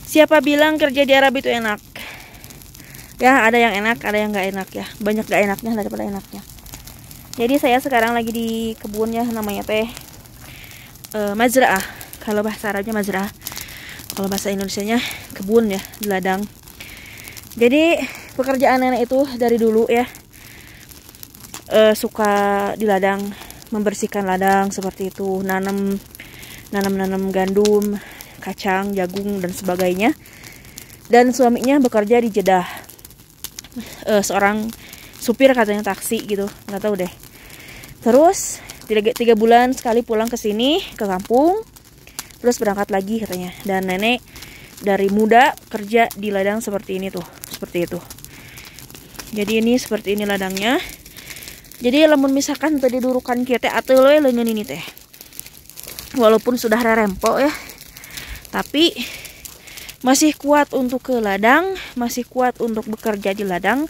Siapa bilang kerja di Arab itu enak? Ya, ada yang enak, ada yang nggak enak ya. Banyak nggak enaknya daripada enaknya. Jadi saya sekarang lagi di kebun ya, namanya teh mazra'ah. Kalau bahasa Arabnya mazra'ah. Kalau bahasa Indonesianya kebun ya, di ladang. Jadi pekerjaan nenek itu dari dulu ya, suka di ladang, membersihkan ladang seperti itu, nanam gandum, kacang, jagung dan sebagainya. Dan suaminya bekerja di Jeddah, seorang supir katanya taksi gitu, nggak tahu deh. Terus 3 bulan sekali pulang ke sini ke kampung, terus berangkat lagi katanya. Dan nenek dari muda kerja di ladang seperti ini tuh, seperti itu. Jadi ini seperti ini ladangnya. Jadi lamun misalkan tadi durukan kita atau leungeun ini teh, walaupun sudah rerempok ya, tapi masih kuat untuk ke ladang, masih kuat untuk bekerja di ladang.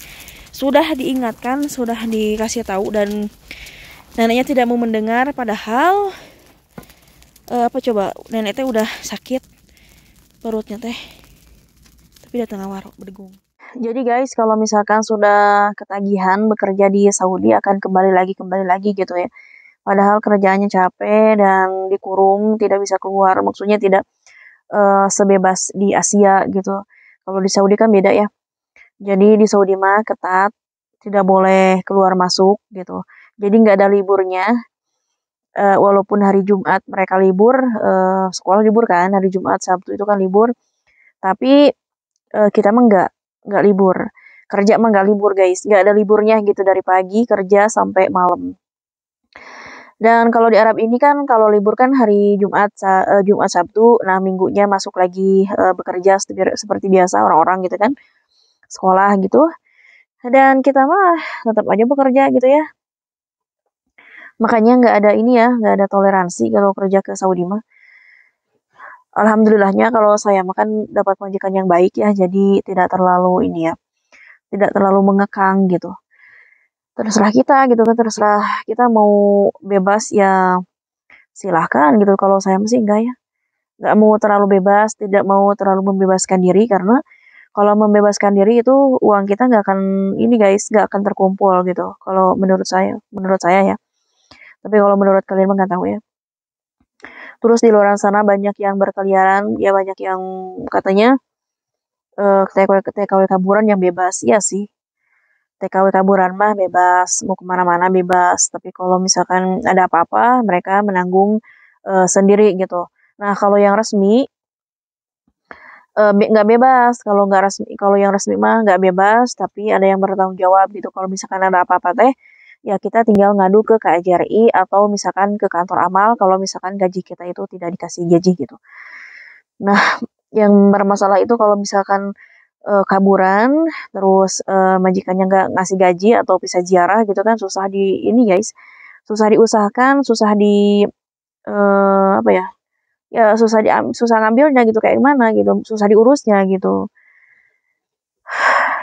Sudah diingatkan, sudah dikasih tahu, dan neneknya tidak mau mendengar. Padahal apa coba, nenek teh udah sakit perutnya teh, tapi datang warok berdegung. Jadi guys, kalau misalkan sudah ketagihan bekerja di Saudi, akan kembali lagi gitu ya. Padahal kerjaannya capek dan dikurung, tidak bisa keluar. Maksudnya tidak sebebas di Asia gitu. Kalau di Saudi kan beda ya. Jadi di Saudi mah ketat, tidak boleh keluar masuk gitu. Jadi nggak ada liburnya. Walaupun hari Jumat mereka libur, sekolah libur kan, hari Jumat Sabtu itu kan libur. Tapi kita mah nggak libur. Kerja mah nggak libur guys, nggak ada liburnya gitu, dari pagi kerja sampai malam. Dan kalau di Arab ini kan kalau libur kan hari Jumat Sabtu, nah minggunya masuk lagi bekerja seperti biasa orang-orang gitu kan, sekolah gitu. Dan kita mah tetap aja bekerja gitu ya. Makanya nggak ada ini ya, nggak ada toleransi kalau kerja ke Saudi mah. Alhamdulillahnya kalau saya makan dapat majikan yang baik ya, jadi tidak terlalu ini ya, tidak terlalu mengekang gitu. Terserah kita gitu kan, terserah kita mau bebas ya silahkan gitu. Kalau saya masih enggak ya, nggak mau terlalu bebas, tidak mau terlalu membebaskan diri, karena kalau membebaskan diri itu uang kita nggak akan ini guys, nggak akan terkumpul gitu. Kalau menurut saya ya. Tapi kalau menurut kalian mah nggak tahu ya. Terus di luar sana banyak yang berkeliaran, ya banyak yang katanya TKW kaburan yang bebas. Iya sih, TKW kaburan mah bebas, mau kemana-mana bebas. Tapi kalau misalkan ada apa-apa, mereka menanggung sendiri gitu. Nah kalau yang resmi nggak bebas. Kalau nggak resmi, kalau yang resmi mah nggak bebas, tapi ada yang bertanggung jawab gitu. Kalau misalkan ada apa-apa teh, ya kita tinggal ngadu ke KJRI atau misalkan ke kantor amal kalau misalkan gaji kita itu tidak dikasih gaji gitu. Nah, yang bermasalah itu kalau misalkan kaburan, terus majikannya nggak ngasih gaji atau pisah ziarah gitu kan, susah di ini guys, susah diusahakan, susah di apa ya, ya susah ngambilnya gitu, kayak gimana gitu, susah diurusnya gitu.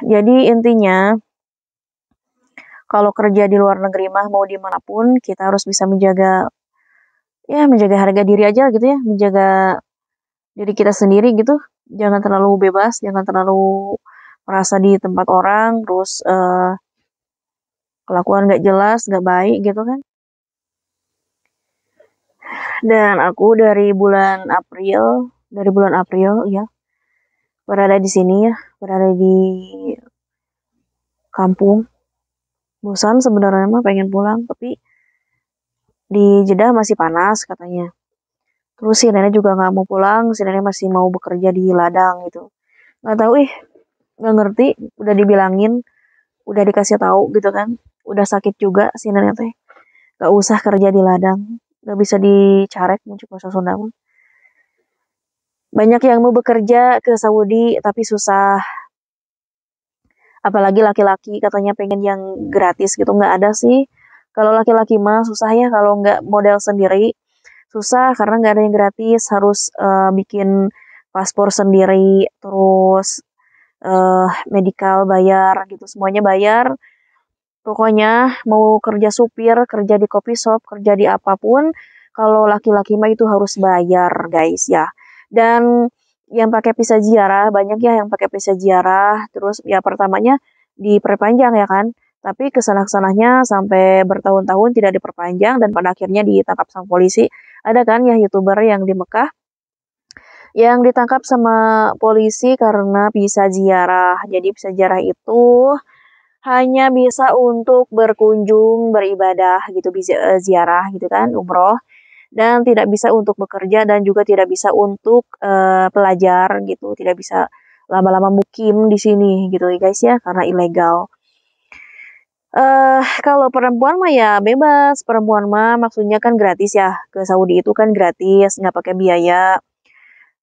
Jadi intinya kalau kerja di luar negeri mah mau dimanapun kita harus bisa menjaga harga diri aja gitu ya, menjaga diri kita sendiri gitu. Jangan terlalu bebas, jangan terlalu merasa di tempat orang, terus kelakuan nggak jelas, nggak baik gitu kan. Dan aku dari bulan April ya, berada di sini ya, berada di kampung. Bosan sebenarnya mah, pengen pulang, tapi di Jeddah masih panas katanya. Terus si nenek juga nggak mau pulang, si nenek masih mau bekerja di ladang gitu. Nggak tahu nggak ngerti. Udah dibilangin, udah dikasih tahu gitu kan. Udah sakit juga si nenek teh. Gak usah kerja di ladang, gak bisa dicarek muncul bahasa Sunda mah. Banyak yang mau bekerja ke Saudi tapi susah. Apalagi laki-laki katanya pengen yang gratis gitu, nggak ada sih. Kalau laki-laki mah susah ya, kalau nggak model sendiri susah karena nggak ada yang gratis, harus bikin paspor sendiri, terus medical bayar gitu, semuanya bayar. Pokoknya mau kerja supir, kerja di coffee shop, kerja di apapun, Kalau laki-laki mah itu harus bayar, guys ya. Dan yang pakai visa ziarah banyak ya yang pakai visa ziarah. Terus ya pertamanya diperpanjang ya kan. Tapi kesana-kesananya sampai bertahun-tahun tidak diperpanjang dan pada akhirnya ditangkap sama polisi. Ada kan ya YouTuber yang di Mekah yang ditangkap sama polisi karena visa ziarah. Jadi visa ziarah itu hanya bisa untuk berkunjung, beribadah gitu, bisa ziarah gitu kan, umroh, dan tidak bisa untuk bekerja dan juga tidak bisa untuk pelajar gitu, tidak bisa lama-lama mukim di sini gitu ya guys ya, karena ilegal. Kalau perempuan mah ya bebas, perempuan mah maksudnya kan gratis ya, ke Saudi itu kan gratis, nggak pakai biaya.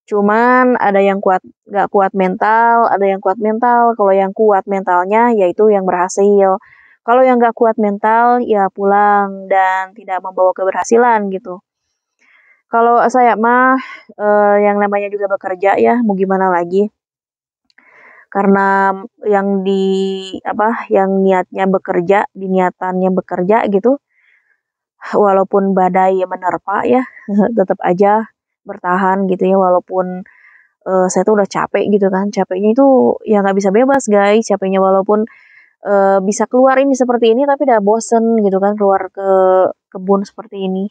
Cuman ada yang kuat, nggak kuat mental, ada yang kuat mental. Kalau yang kuat mentalnya, yaitu yang berhasil. Kalau yang nggak kuat mental, ya pulang dan tidak membawa keberhasilan gitu. Kalau saya mah yang namanya juga bekerja ya, mau gimana lagi? Karena yang di apa, yang niatnya bekerja, diniatannya bekerja gitu, walaupun badai menerpa ya, tetap aja bertahan gitu ya, walaupun saya tuh udah capek gitu kan, capeknya itu ya nggak bisa bebas guys, capeknya walaupun bisa keluar ini seperti ini tapi udah bosen gitu kan keluar ke kebun seperti ini.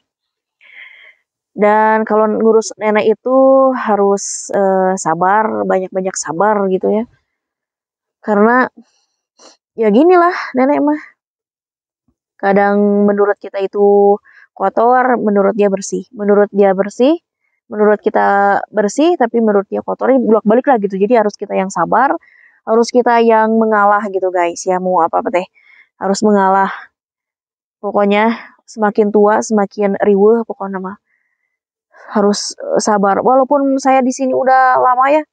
Dan kalau ngurus nenek itu harus sabar, banyak-banyak sabar gitu ya. Karena ya ginilah nenek mah. Kadang menurut kita itu kotor, menurut dia bersih. Menurut dia bersih, menurut kita bersih, tapi menurut dia kotor. Ini bolak-balik lah gitu. Jadi harus kita yang sabar, harus kita yang mengalah gitu guys. Ya mau apa-apa teh. Harus mengalah. Pokoknya semakin tua, semakin riweuh pokoknya mah. Harus sabar. Walaupun saya di sini udah lama ya,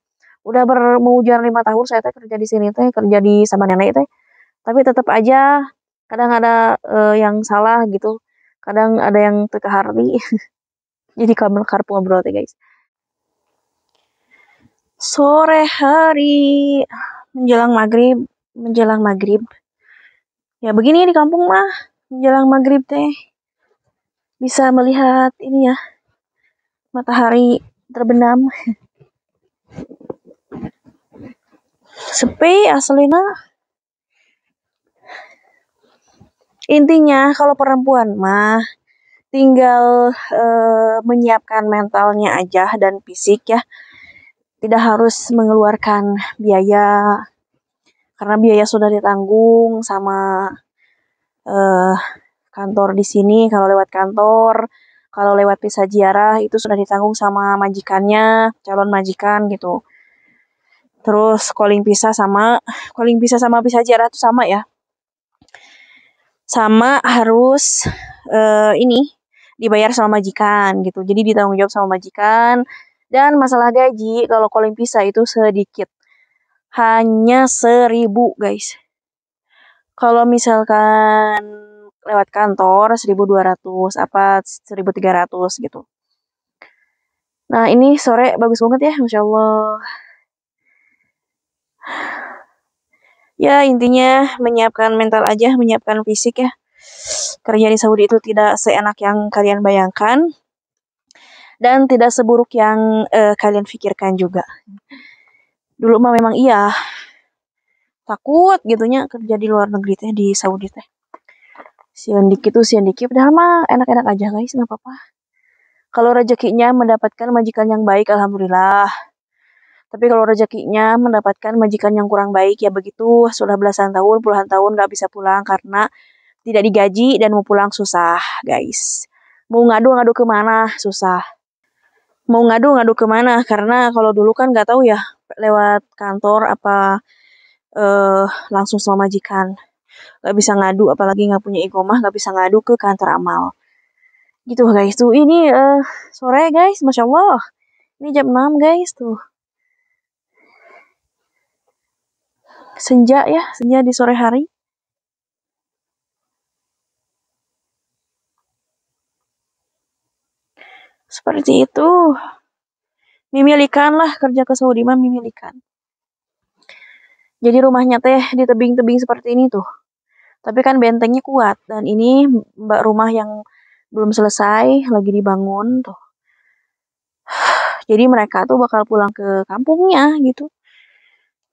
udah mau jalan 5 tahun saya teh kerja di sini teh, kerja di sama nenek teh. Tapi tetap aja kadang ada yang salah gitu. Kadang ada yang teka harti. Jadi kamar karpu ngobrol teh guys. Sore hari menjelang maghrib, menjelang maghrib. Ya begini di kampung mah menjelang maghrib teh bisa melihat ini ya matahari terbenam. Sepi aslina. Intinya kalau perempuan mah tinggal menyiapkan mentalnya aja dan fisik ya. Tidak harus mengeluarkan biaya karena biaya sudah ditanggung sama eh, kantor di sini. Kalau lewat kantor, kalau lewat visa ziarah itu sudah ditanggung sama majikannya, calon majikan gitu. Terus calling visa sama visa ziarah itu sama ya. Sama harus ini dibayar sama majikan gitu. Jadi ditanggung jawab sama majikan. Dan masalah gaji, kalau calling visa itu sedikit. Hanya 1.000 guys. Kalau misalkan lewat kantor 1.200 apa 1.300 gitu. Nah ini sore bagus banget ya, Masya Allah. Ya intinya menyiapkan mental aja, menyiapkan fisik ya. Kerja di Saudi itu tidak seenak yang kalian bayangkan. Dan tidak seburuk yang kalian pikirkan juga. Dulu mah memang iya, takut gitunya kerja di luar negeri teh, di Saudi teh. Sian dikit, padahal mah enak-enak aja guys, nggak apa-apa. Kalau rezekinya mendapatkan majikan yang baik, alhamdulillah. Tapi kalau rezekinya mendapatkan majikan yang kurang baik, ya begitu. Sudah belasan tahun, puluhan tahun nggak bisa pulang karena tidak digaji dan mau pulang susah, guys. Mau ngadu-ngadu kemana, susah. Mau ngadu-ngadu kemana, karena kalau dulu kan nggak tahu ya, lewat kantor apa eh langsung sama majikan. Nggak bisa ngadu, apalagi nggak punya iqomah, nggak bisa ngadu ke kantor amal. Gitu guys, tuh ini sore guys, Masya Allah. Ini jam 6 guys, tuh. Senja ya, senja di sore hari. Seperti itu. Mimilikan lah kerja ke Saudi mah mimilikan. Jadi rumahnya teh di tebing-tebing seperti ini tuh. Tapi kan bentengnya kuat dan ini mbak rumah yang belum selesai, lagi dibangun tuh. Jadi mereka tuh bakal pulang ke kampungnya gitu.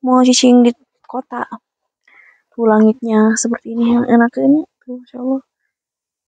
Mau cicing di kota. Tuh langitnya seperti ini yang enaknya tuh, Masya Allah.